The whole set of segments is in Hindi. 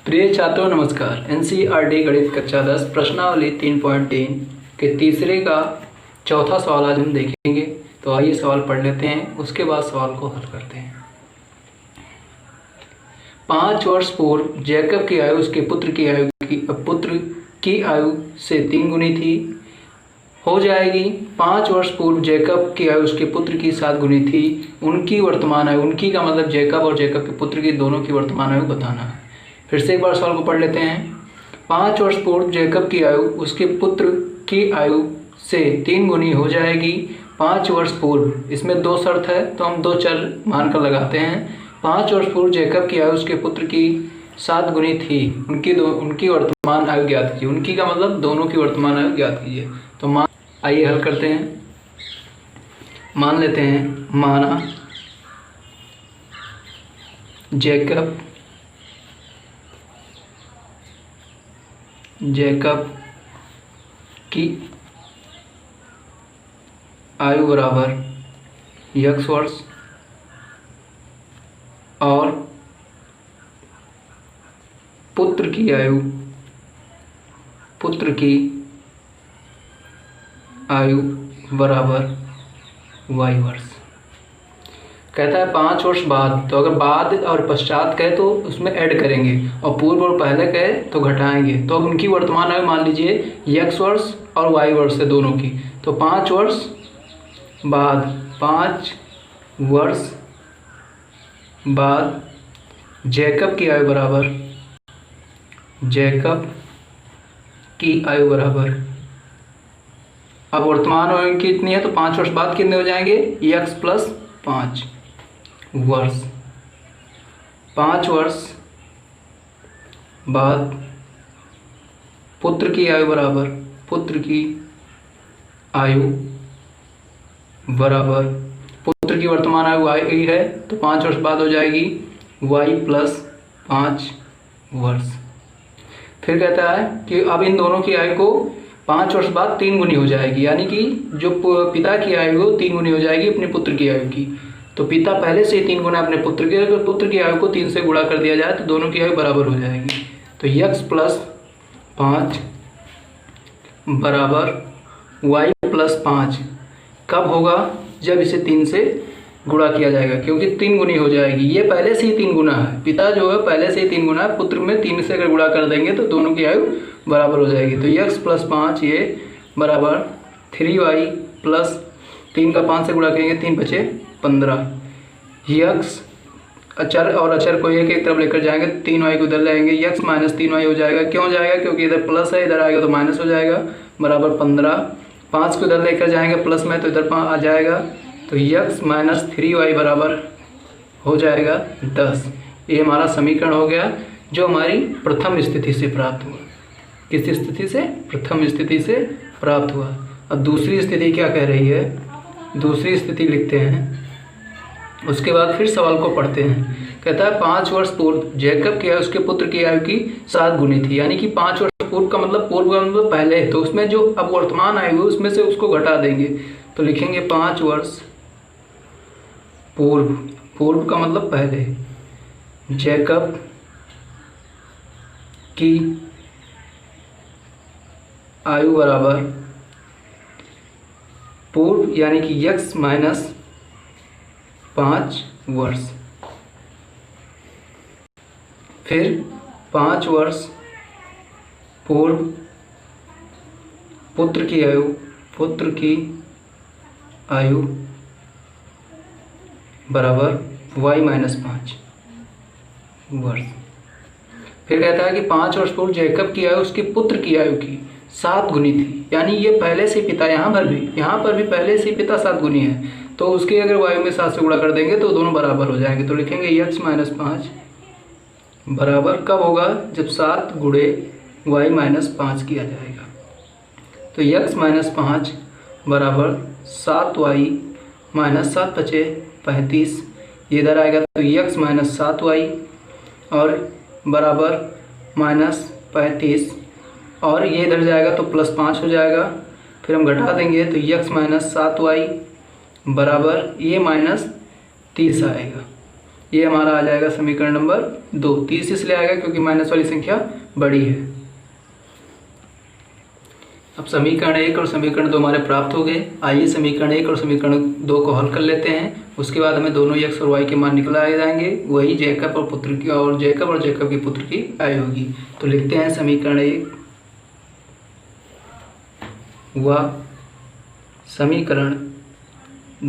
प्रिय छात्रों नमस्कार। एनसीईआरटी गणित कक्षा 10 प्रश्नावली 3.3 के तीसरे का चौथा सवाल आज हम देखेंगे। तो आइए सवाल पढ़ लेते हैं, उसके बाद सवाल को हल करते हैं। 5 वर्ष पूर्व जैकब की आयु उसके पुत्र की आयु से 3 गुनी थी, हो जाएगी। 5 वर्ष पूर्व जैकब की आयु उसके पुत्र की 7 गुनी थी। उनकी वर्तमान आयु, उनकी का मतलब जैकब और जैकब के पुत्र की दोनों की वर्तमान आयु बताना है। फिर से एक बार सवाल को पढ़ लेते हैं। 5 वर्ष पूर्व जैकब की आयु उसके पुत्र की आयु से 3 गुनी हो जाएगी। 5 वर्ष पूर्व, इसमें 2 शर्त है तो हम 2 चर मानकर लगाते हैं। 5 वर्ष पूर्व जैकब की आयु उसके पुत्र की 7 गुनी थी। उनकी वर्तमान आयु ज्ञात कीजिए। उनकी का मतलब दोनों की वर्तमान आयु ज्ञात कीजिए। तो आइए हल करते हैं। मान लेते हैं, माना जैकब की आयु बराबर x वर्ष और पुत्र की आयु बराबर y वर्ष। कहता है 5 वर्ष बाद, तो अगर बाद और पश्चात कहे तो उसमें ऐड करेंगे और पूर्व और पहले कहे तो घटाएंगे। तो अब उनकी वर्तमान आयु मान लीजिए x वर्ष और y वर्ष है दोनों की। तो 5 वर्ष बाद जैकब की आयु बराबर अब वर्तमान आयु कितनी है, तो 5 वर्ष बाद कितने हो जाएंगे, x प्लस 5 वर्ष। 5 वर्ष बाद पुत्र की आयु बराबर पुत्र की वर्तमान आयु y है, तो 5 वर्ष बाद हो जाएगी y प्लस 5 वर्ष। फिर कहता है कि अब इन दोनों की आयु को 5 वर्ष बाद 3 गुनी हो जाएगी, यानी कि जो पिता की आयु हो 3 गुनी हो जाएगी अपने पुत्र की आयु की। तो पिता पहले से ही 3 गुना अपने पुत्र के, अगर पुत्र की आयु को 3 से गुणा कर दिया जाए तो दोनों की आयु बराबर हो जाएगी। तो x प्लस 5 बराबर y प्लस 5 कब होगा, जब इसे 3 से गुणा किया जाएगा, क्योंकि 3 गुनी हो जाएगी। ये पहले से ही 3 गुना है, पिता जो है पहले से ही 3 गुना है, पुत्र में 3 से अगर गुणा कर देंगे तो दोनों की आयु बराबर हो जाएगी। तो x प्लस 5 ये बराबर 3y प्लस 3 का 5 से गुणा करेंगे 3 बचे 15। x अचर और अचर को एक तरफ लेकर जाएंगे, 3y को इधर लाएंगे, x माइनस 3y हो जाएगा। क्यों हो जाएगा, क्योंकि इधर प्लस है, इधर आएगा तो माइनस हो जाएगा, बराबर 15। 5 को इधर लेकर जाएंगे प्लस में, तो इधर आ जाएगा, तो x माइनस 3y बराबर हो जाएगा 10। ये हमारा समीकरण हो गया जो हमारी प्रथम स्थिति से प्राप्त हुआ। किस स्थिति से, प्रथम स्थिति से प्राप्त हुआ। अब दूसरी स्थिति क्या कह रही है, दूसरी स्थिति लिखते हैं, उसके बाद फिर सवाल को पढ़ते हैं। कहता है 5 वर्ष पूर्व जैकब की आयु उसके पुत्र की आयु की 7 गुनी थी, यानी कि 5 वर्ष पूर्व का मतलब पहले है, तो उसमें जो अब वर्तमान आयु है उसमें से उसको घटा देंगे। तो लिखेंगे 5 वर्ष पूर्व का मतलब पहले, जैकब की आयु बराबर पूर्व यानी कि x माइनस 5 वर्ष। फिर 5 वर्ष पूर्व पुत्र की आयु बराबर y माइनस 5 वर्ष। फिर कहता है कि 5 वर्ष पूर्व जैकब की आयु उसके पुत्र की आयु की 7 गुनी थी, यानी ये पहले से पिता, यहाँ पर भी पहले से पिता 7 गुनी है, तो उसके अगर वायु में 7 से गुणा कर देंगे तो दोनों बराबर हो जाएंगे। तो लिखेंगे x माइनस 5 बराबर कब होगा, जब 7 गुणे y माइनस 5 किया जाएगा। तो x माइनस 5 बराबर 7y माइनस 7 बचे 35, ये इधर आएगा तो x माइनस 7y और बराबर माइनस 35, और ये इधर जाएगा तो प्लस 5 हो जाएगा। फिर हम घटा देंगे तो x माइनस 7y बराबर ये माइनस 30 आएगा। ये हमारा आ जाएगा समीकरण नंबर 2। 30 इसलिए आएगा क्योंकि माइनस वाली संख्या बड़ी है। अब समीकरण 1 और समीकरण 2 हमारे प्राप्त हो गए। आइए समीकरण 1 और समीकरण 2 को हल कर लेते हैं। उसके बाद हमें दोनों x और y के मान निकल आए जाएंगे। वही जैकब और पुत्र की और जैकब की पुत्र की आय होगी। तो लिखते हैं समीकरण 1 व समीकरण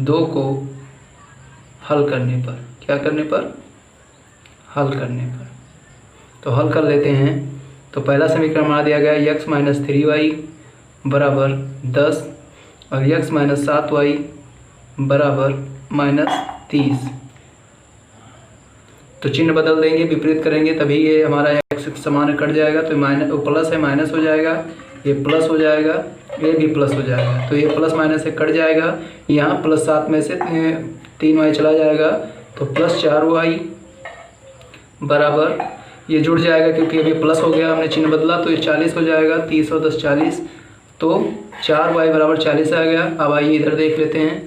2 को हल करने पर, क्या करने पर, हल करने पर। तो हल कर लेते हैं। तो पहला समीकरण हमारा दिया गया है x माइनस 3y बराबर 10 और x माइनस 7y बराबर माइनस 30। तो चिन्ह बदल देंगे, विपरीत करेंगे, तभी ये हमारा x समान कट जाएगा। तो माइनस प्लस है माइनस हो जाएगा, ये प्लस हो जाएगा, ये भी प्लस हो जाएगा। तो ये प्लस माइनस से कट जाएगा। यहाँ प्लस 7 में से 3y चला जाएगा, तो प्लस 4y बराबर, ये जुड़ जाएगा क्योंकि अभी प्लस हो गया, हमने चिन्ह बदला, तो ये 40 हो जाएगा। 30 और 10 40, तो 4y बराबर 40 आ गया। अब आइए इधर देख लेते हैं।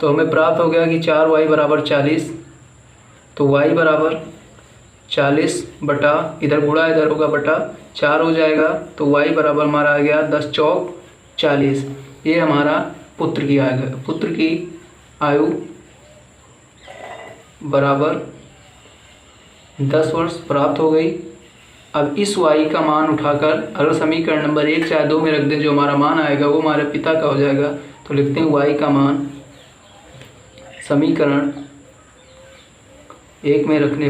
तो हमें प्राप्त हो गया कि 4y बराबर 40, तो y बराबर 40 बटा, इधर गुणा इधर होगा बटा 4 हो जाएगा। तो y बराबर हमारा आ गया 10 चौक 40। ये हमारा पुत्र की आयु, पुत्र की आयु बराबर 10 वर्ष प्राप्त हो गई। अब इस y का मान उठाकर अगर समीकरण नंबर 1 चाहे 2 में रख दें, जो हमारा मान आएगा वो हमारे पिता का हो जाएगा। तो लिखते हैं y का मान समीकरण 1 में रखने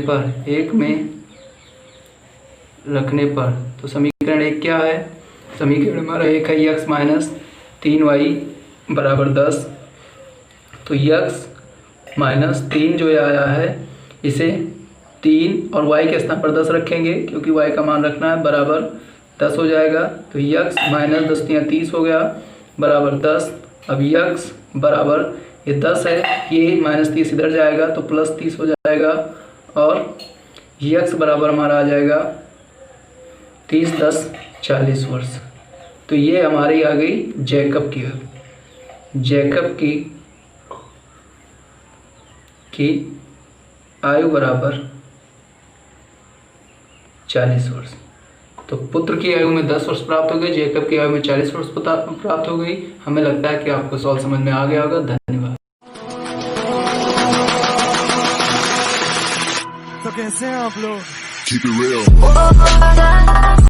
पर, तो समीकरण 1 क्या है, समीकरण हमारा 1 है x माइनस 3y बराबर 10। तो x माइनस 3 जो आया है, इसे 3 और y के स्थान पर 10 रखेंगे क्योंकि y का मान रखना है, बराबर 10 हो जाएगा। तो x माइनस 10 या 30 हो गया बराबर 10। अब x बराबर, ये 10 है, ये माइनस 30 इधर जाएगा तो प्लस 30 हो जाएगा। और x बराबर हमारा आ जाएगा 30 10 40 वर्ष। तो ये हमारी आ गई जैकब की आयु बराबर 40 वर्ष। तो पुत्र की आयु में 10 वर्ष प्राप्त हो गए, जैकब की आयु में 40 वर्ष प्राप्त हो गई। हमें लगता है कि आपको सवाल समझ में आ गया होगा। धन्यवाद। तो कैसे हैं आप लोग? Keep it real.